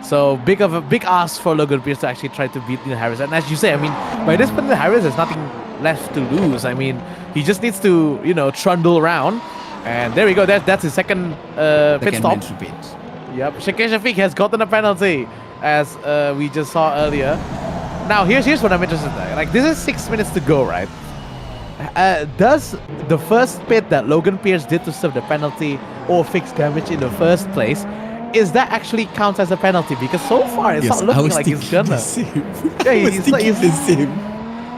Speaker 1: So big ask for Logan Pierce to actually try to beat Neil Harris. And as you say, I mean, by this point, Neil Harris has nothing left to lose. I mean, he just needs to, trundle around. And there we go. That's his second pit stop. Yep. Shakil Shafiq has gotten a penalty, as we just saw earlier. Now, here's what I'm interested in. Like, this is 6 minutes to go, right? Does the first pit that Logan Pierce did to serve the penalty or fix damage in the first place, is that actually counts as a penalty? Because so far, it's not looking like he's gonna.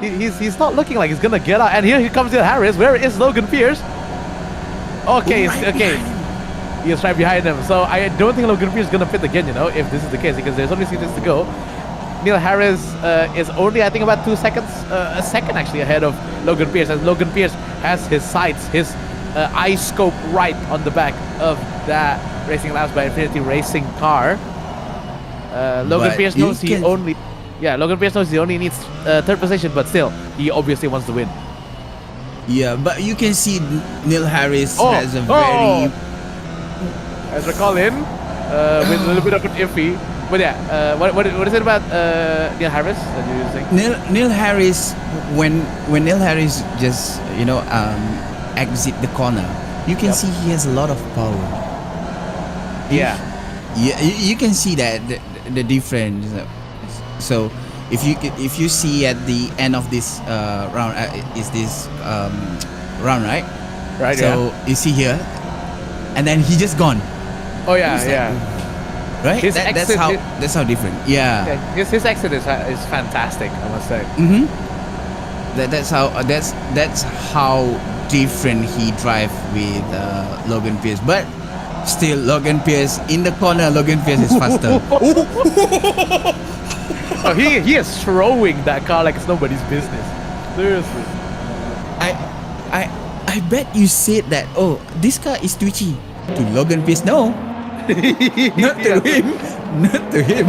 Speaker 1: He's not looking like he's gonna get out. And here comes Neil Harris. Where is Logan Pierce? Okay, he is right behind him. So I don't think Logan Pierce is gonna pit again, if this is the case, because there's only 6 minutes to go. Neil Harris is only, I think, about 2 seconds, a second actually ahead of Logan Pierce, as Logan Pierce has his sights, his eye scope right on the back of that Racing Labs by Infinity Racing car. Logan Pierce knows Logan Pierce knows he only needs third position, but still, he obviously wants to win.
Speaker 2: Yeah, but you can see Neil Harris has a very...
Speaker 1: As we call in, with a little bit of an iffy. But yeah, what is it about Neil Harris that you're saying?
Speaker 2: Neil Harris, when Neil Harris just exit the corner, you can see he has a lot of power.
Speaker 1: Yeah,
Speaker 2: you can see that the difference. So if you see at the end of this round, is this round, right?
Speaker 1: Right.
Speaker 2: So you see here, and then he just gone.
Speaker 1: Oh yeah.
Speaker 2: Right? That's how different. Yeah.
Speaker 1: His exit is fantastic, I must say.
Speaker 2: That's how different he drive with Logan Pierce. But still, Logan Pierce in the corner. Logan Pierce is faster.
Speaker 1: He is throwing that car like it's nobody's business. Seriously.
Speaker 2: I bet you said that. Oh, this car is twitchy. To Logan Pierce, no. Not to him. Not to him.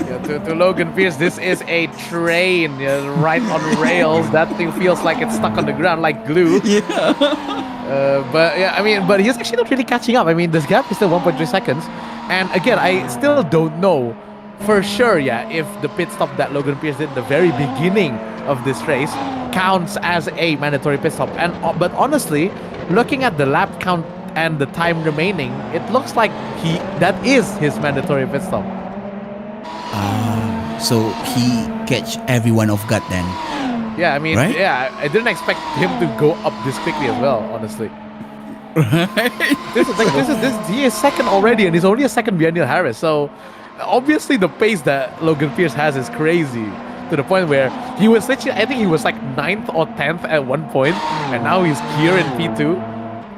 Speaker 1: Yeah, to Logan Pierce, this is a train right on rails. That thing feels like it's stuck on the ground like glue.
Speaker 2: Yeah.
Speaker 1: But he's actually not really catching up. I mean, this gap is still 1.3 seconds. And again, I still don't know for sure, if the pit stop that Logan Pierce did at the very beginning of this race counts as a mandatory pit stop. But honestly, looking at the lap count and the time remaining, it looks like that is his mandatory pit stop.
Speaker 2: So he catch everyone off guard then.
Speaker 1: Yeah, I mean,
Speaker 2: Right?
Speaker 1: yeah, I didn't expect him to go up this quickly as well, honestly. He is second already, and he's only a second behind Neil Harris. So obviously the pace that Logan Pierce has is crazy, to the point where he was literally, I think he was like 9th or 10th at one point, and now he's here in P2.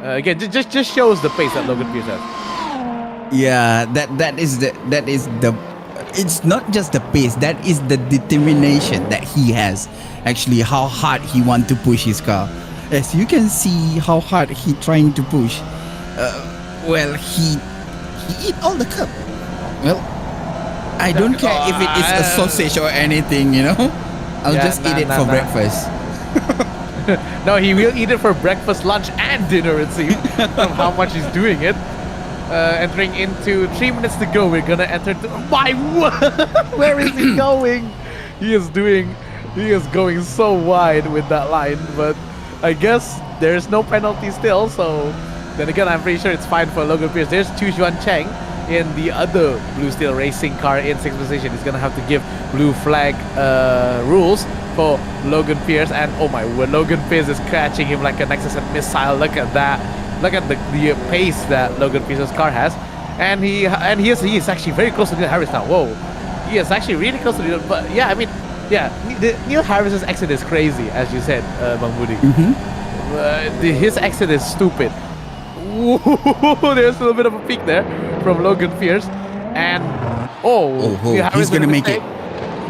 Speaker 1: Again, just shows the pace that Logan Pierce has.
Speaker 2: Yeah, that is the it's not just the pace, that is the determination that he has. Actually, how hard he want to push his car. As you can see how hard he trying to push. Well, he eat all the cup. Well, I don't care if it is a sausage or anything, you know. I'll just eat it for breakfast.
Speaker 1: No, he will eat it for breakfast, lunch, and dinner, it seems, from how much he's doing it. Entering into 3 minutes to go, we're gonna enter my where is he going? He is going so wide with that line, but I guess there's no penalty still, so then again I'm pretty sure it's fine for Logan Pierce. There's Chujuan Cheng in the other Blue Steel racing car in 6th position. He's gonna have to give blue flag rules for Logan Pierce, and oh my word, Logan Pierce is catching him like a Nexus and missile. Look at that. Look at the pace that Logan Pierce's car has, and he is actually very close to Neil Harris now. Whoa, he is actually really close to Neil. But yeah, I mean, yeah, Neil Harris's exit is crazy, as you said, Mahmoudi. His exit is stupid. Whoa, there's a little bit of a peak there from Logan Pierce, and Neil Harris
Speaker 2: he's gonna make it.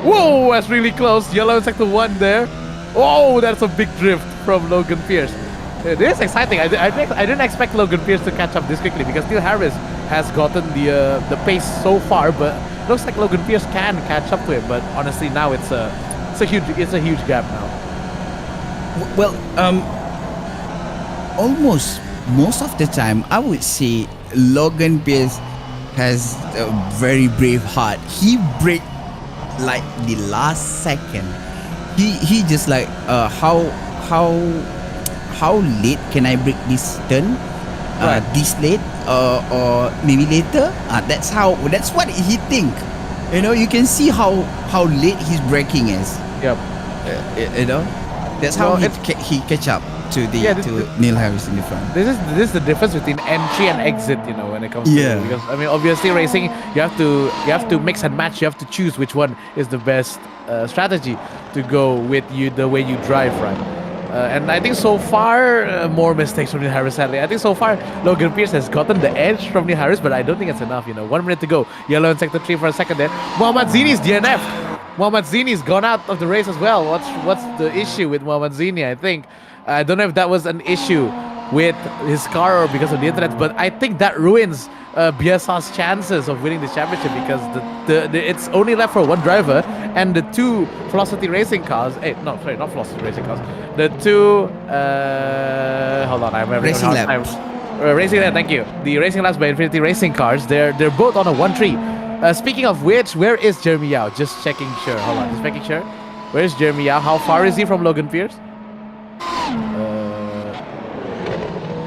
Speaker 1: Whoa, that's really close. Yellow in sector 1 there. Oh, that's a big drift from Logan Pierce. It is exciting. I didn't expect Logan Pierce to catch up this quickly, because Neil Harris has gotten the pace so far, but looks like Logan Pierce can catch up to him. But honestly, now it's a huge gap now.
Speaker 2: Well, almost most of the time, I would say Logan Pierce has a very brave heart. He break like the last second. He just like how late can I break this turn?
Speaker 1: Right.
Speaker 2: This late or maybe later? That's what he think. You know, you can see how late his braking is.
Speaker 1: Yep.
Speaker 2: You know, that's how he catch up to Neil Harris in the front.
Speaker 1: This is the difference between entry and exit, you know, when it comes to, because I mean, obviously racing, you have to mix and match. You have to choose which one is the best strategy to go with the way you drive, right? And I think so far, more mistakes from Neil Harris, sadly. I think so far, Logan Pierce has gotten the edge from Neil Harris, but I don't think it's enough, you know. 1 minute to go. Yellow in sector 3 for a second there. Mohamed Zini's DNF. Mohamed Zini's gone out of the race as well. What's the issue with Mohamed Zini, I think? I don't know if that was an issue with his car or because of the internet, but I think that ruins BSR's chances of winning this championship, because it's only left for one driver, and the two Velocity racing cars. Not Velocity racing cars. The two. Hold on, I'm having
Speaker 2: Racing Labs.
Speaker 1: Racing Labs. Thank you. The Racing Labs by Infinity Racing cars. They're both on a 1-3. Speaking of which, where is Jeremy Yao? Just checking. Sure. Hold on. Just making sure. Where is Jeremy Yao? How far is he from Logan Pierce?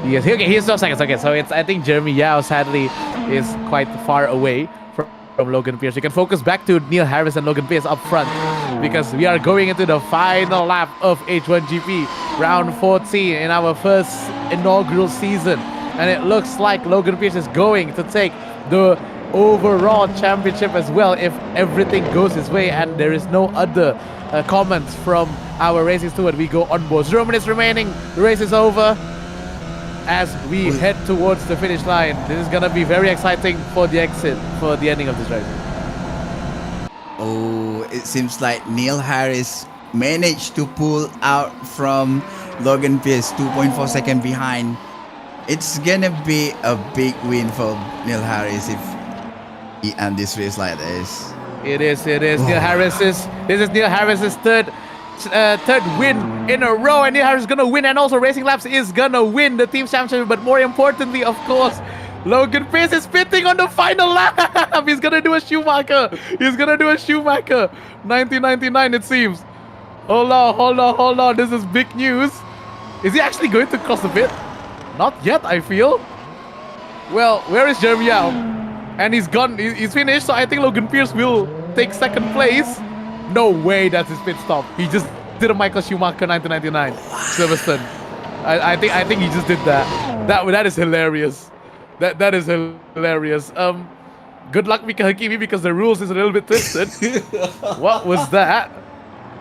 Speaker 1: Yes, okay, he's 12 seconds. Okay, so I think Jeremy Yao sadly is quite far away from Logan Pierce. We can focus back to Neil Harris and Logan Pierce up front, because we are going into the final lap of H1GP round 14 in our first inaugural season, and it looks like Logan Pierce is going to take the overall championship as well if everything goes his way and there is no other comments from our racing steward. We go on board. 0 minutes remaining. The race is over as we head towards the finish line. This is gonna be very exciting for the exit, for the ending of this race.
Speaker 2: Oh, it seems like Neil Harris managed to pull out from Logan Pierce, 2.4 seconds behind. It's gonna be a big win for Neil Harris if he ends this race like this.
Speaker 1: It is. Neil Harris's. This is Neil Harris's third win in a row, and Neil Harris is gonna win, and also Racing Labs is gonna win the team championship. But more importantly, of course, Logan Pierce is pitting on the final lap. He's gonna do a Schumacher. 1999, it seems. Hold on. This is big news. Is he actually going to cross the pit? Not yet, I feel. Well, where is Jeremy Yao? And he's gone. He's finished. So I think Logan Pierce will take second place. No way, that's his pit stop. He just did a Michael Schumacher 1999 Silverstone. I think he just did that. That is hilarious. That is hilarious. Good luck, Mika Hakimi, because the rules is a little bit twisted. What was that?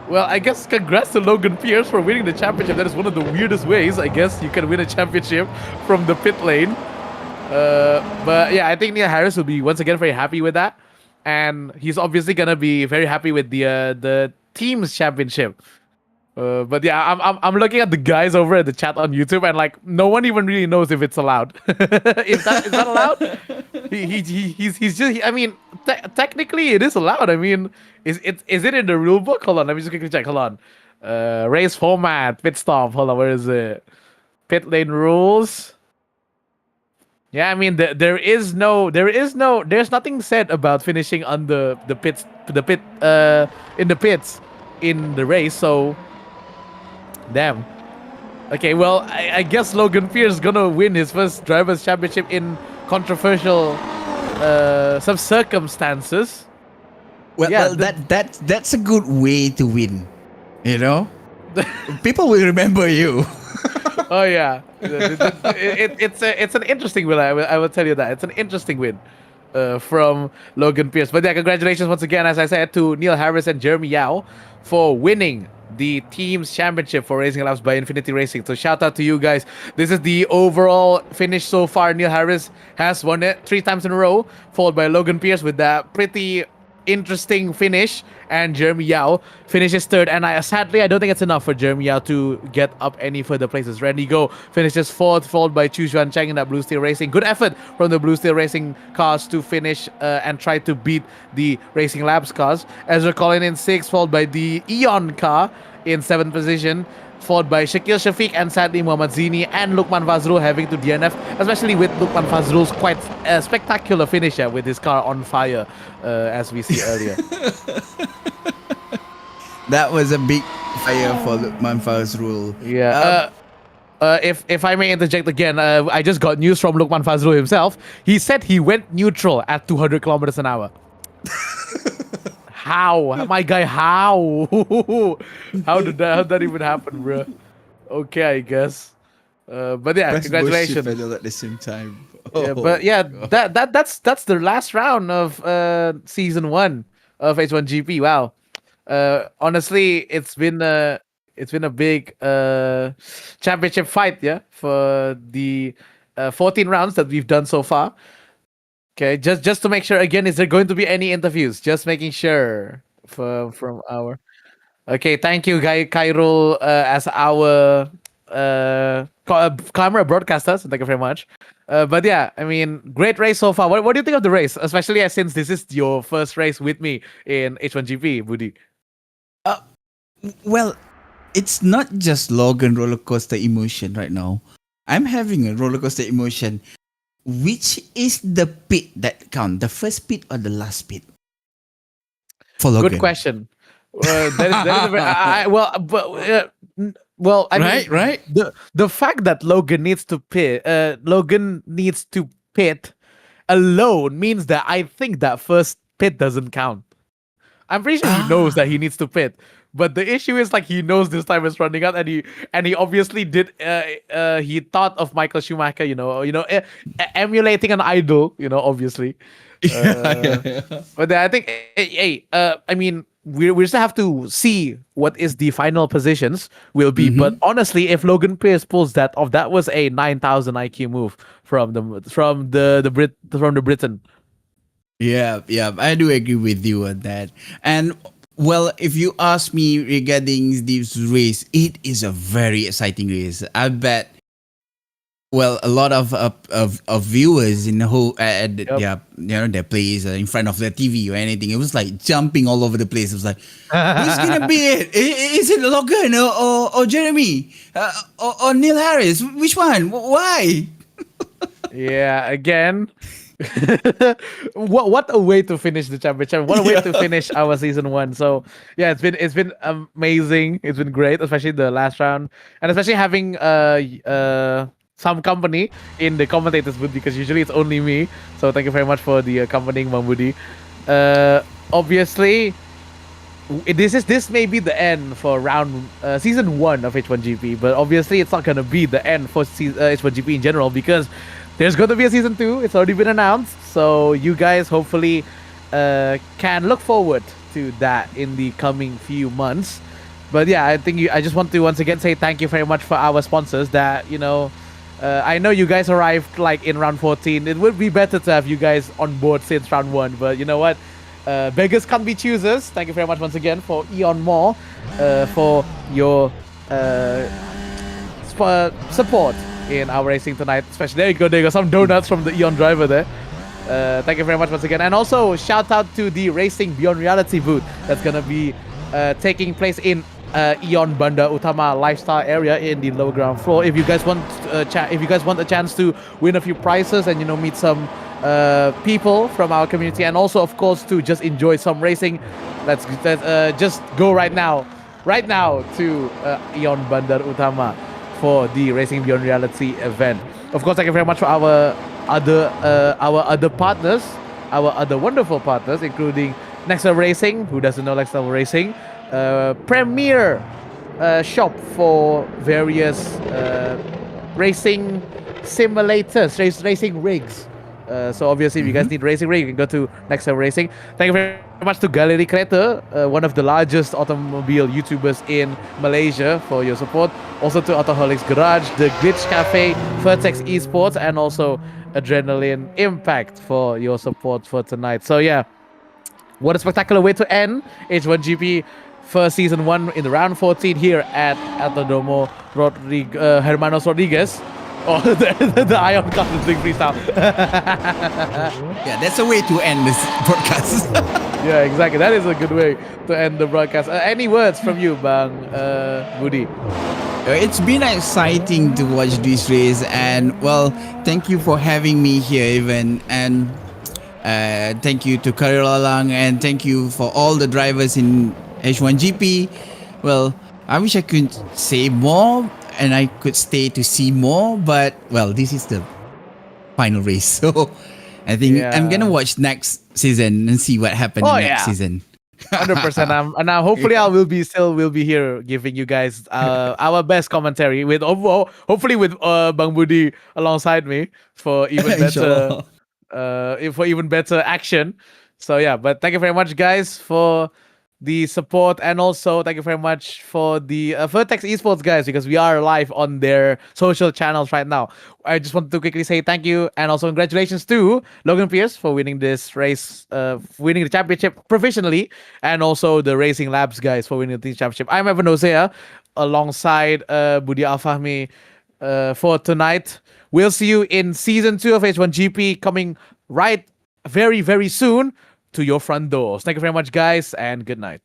Speaker 1: Well, I guess congrats to Logan Pierce for winning the championship. That is one of the weirdest ways, I guess, you can win a championship from the pit lane. But yeah, I think Neil Harris will be once again very happy with that, and he's obviously gonna be very happy with the team's championship. But yeah, I'm looking at the guys over at the chat on YouTube, and like no one even really knows if it's allowed. Is that allowed? He's just. I mean, technically it is allowed. I mean, is it in the rule book? Hold on, let me just quickly check. Hold on. Race format, pit stop. Hold on, where is it? Pit lane rules. Yeah, I mean there's nothing said about finishing on the pit in the pits in the race. So, damn. Okay, well I guess Logan Pierce is gonna win his first drivers' championship in controversial some circumstances.
Speaker 2: Well,
Speaker 1: Yeah,
Speaker 2: well that's a good way to win. You know, people will remember you.
Speaker 1: Oh yeah, it's an interesting win. I will tell you that it's an interesting win from Logan Pierce. But yeah, congratulations once again, as I said, to Neil Harris and Jeremy Yao for winning the team's championship for Racing Labs by Infinity Racing. So shout out to you guys. This is the overall finish so far. Neil Harris has won it 3 times in a row, followed by Logan Pierce with that pretty interesting finish, and Jeremy Yao finishes third. And sadly I don't think it's enough for Jeremy Yao to get up any further places. Randy Go finishes fourth, followed by Chu Xuancheng in that Blue Steel Racing. Good effort from the Blue Steel Racing cars to finish and try to beat the Racing Labs cars. Ezra Collin in sixth, followed by the AEON car in 7th position, followed by Shakil Shafiq and sadly Muhammad Zini and Lukman Fazrul having to DNF, especially with Lukman Fazrul's quite spectacular finisher with his car on fire, as we see earlier.
Speaker 2: That was a big fire for Lukman Fazrul.
Speaker 1: Yeah. If I may interject again, I just got news from Lukman Fazrul himself. He said he went neutral at 200 kilometers an hour. How? My guy, how? How did that even happen, bro? Okay, I guess. But yeah,
Speaker 2: Press
Speaker 1: congratulations.
Speaker 2: both pedal at the same time.
Speaker 1: Yeah, but yeah, that's the last round of season 1 of H1GP. Wow. Honestly, it's been a big championship fight, yeah, for the 14 rounds that we've done so far. Okay, just to make sure again, is there going to be any interviews? Just making sure from our. Okay, thank you, Khairul, as our camera broadcaster. So thank you very much. But yeah, I mean, great race so far. What do you think of the race, especially since this is your first race with me in H1GP, Budi?
Speaker 2: Well, it's not just Logan roller coaster emotion right now. I'm having a roller coaster emotion. Which is the pit that count? The first pit or the last pit? For Logan.
Speaker 1: Good question. That is a very, well, I mean,
Speaker 2: right.
Speaker 1: The fact that Logan needs to pit alone means that I think that first pit doesn't count. I'm pretty sure he knows that he needs to pit, but the issue is like he knows this time is running out, and he obviously did. He thought of Michael Schumacher, emulating an idol, obviously. But then I think, I mean, we still have to see what is the final positions will be. But honestly, if Logan Pierce pulls that off, that was a 9,000 IQ move from the Britain.
Speaker 2: Yeah, I do agree with you on that. And well, if you ask me regarding this race, it is a very exciting race. I bet. Well, a lot of viewers in the whole their place in front of their TV or anything. It was like jumping all over the place. It was like, who's gonna be it? Is it Logan or Jeremy or Neil Harris? Which one? Why?
Speaker 1: Yeah, again. What a way to finish the championship! What a way to finish our season 1. So yeah, it's been amazing. It's been great, especially the last round, and especially having some company in the commentators booth because usually it's only me. So thank you very much for the accompanying, Bang Budi. Obviously, this may be the end for season 1 of H1GP, but obviously it's not gonna be the end for H1GP in general because there's going to be a season 2. It's already been announced, so you guys hopefully can look forward to that in the coming few months. But yeah, I just want to once again say thank you very much for our sponsors that, I know you guys arrived like in round 14. It would be better to have you guys on board since round 1, but you know what? Beggars can't be choosers. Thank you very much once again for AEON Mall for your support in our racing tonight. Especially, there you go, some donuts from the AEON driver there. Thank you very much once again. And also, shout out to the Racing Beyond Reality booth that's going to be taking place in AEON Bandar Utama lifestyle area in the lower ground floor. If you guys want a chance to win a few prizes and meet some people from our community, and also of course to just enjoy some racing, let's just go right now to AEON Bandar Utama for the Racing Beyond Reality event. Of course, thank you very much for our other partners, our other wonderful partners, including Next Level Racing. Who doesn't know Next Level Racing? Premier shop for various racing simulators, racing rigs. So obviously, if you guys need racing rig, you can go to Next Level Racing. Thank you very much to Galeri Kereta, one of the largest automobile YouTubers in Malaysia, for your support. Also to Autoholics Garage, The Glitch Cafe, Vertex Esports, and also Adrenaline Impact for your support for tonight. So yeah, what a spectacular way to end H1GP for season 1 in the round 14 here at Autodromo Hermanos Rodriguez. Or the AEON Cup doing freestyle.
Speaker 2: Yeah, that's a way to end this broadcast.
Speaker 1: Yeah, exactly. That is a good way to end the broadcast. Any words from you, Bang Budi?
Speaker 2: It's been exciting to watch this race, and well, thank you for having me here, even, and thank you to Karilalang, and thank you for all the drivers in H1GP. Well, I wish I could say more and I could stay to see more, but well, this is the final race, so I think I'm gonna watch next season and see what happened next season.
Speaker 1: 100%. And now hopefully I will be here giving you guys our best commentary with hopefully with Bang Budi alongside me for even better action. So yeah, but thank you very much, guys, for the support, and also thank you very much for the Vertex Esports guys, because we are live on their social channels right now. I just wanted to quickly say thank you, and also congratulations to Logan Pierce for winning this race, winning the championship professionally, and also the Racing Labs guys for winning the team championship. I'm Evan Hosea alongside Budi Alfahmi for tonight. We'll see you in season 2 of H1GP coming right very, very soon to your front doors. Thank you very much, guys, and good night.